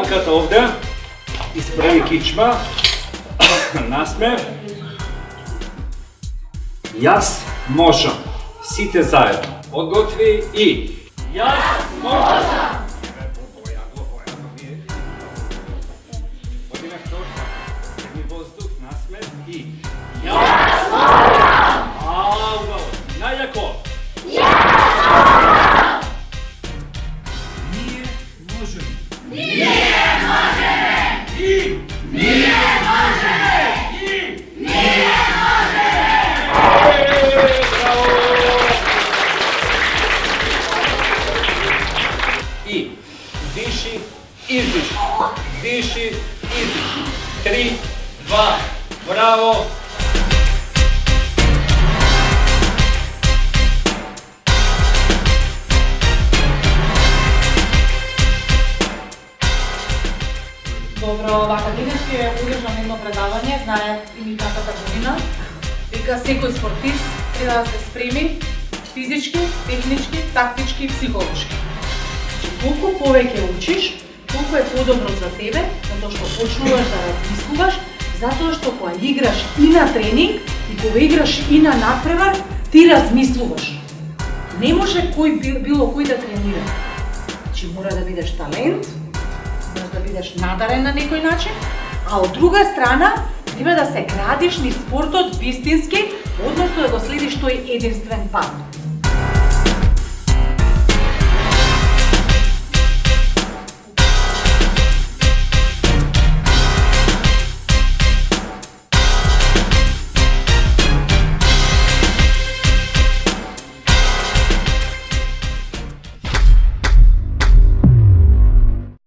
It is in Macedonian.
раката овде, исправи кичма, насмев. Јас можам, сите заедно. Одготви и... Јас можам! Одиме вторка, ми воздух, насмев и... Јас можам! Ау, најако! И диши, издиши, диши, издиши. 3, 2, браво! Добро, вака денес ќе одржам едно предавање, знае и минатата година. Вика секој спортист треба да се спреми физички, технички, тактички и психолошки. Значи, колку повеќе учиш, толку е подобро за тебе, затоа што почнуваш да размислуваш, затоа што кога играш и на тренинг, и кога играш и на надпревар, ти размислуваш. Не може било кој да тренира. Значи, мора да бидеш талент, можеш да бидеш надарен на некој начин, а од друга страна треба да се градиш низ спортот вистински, односно да го следиш тој единствен пат.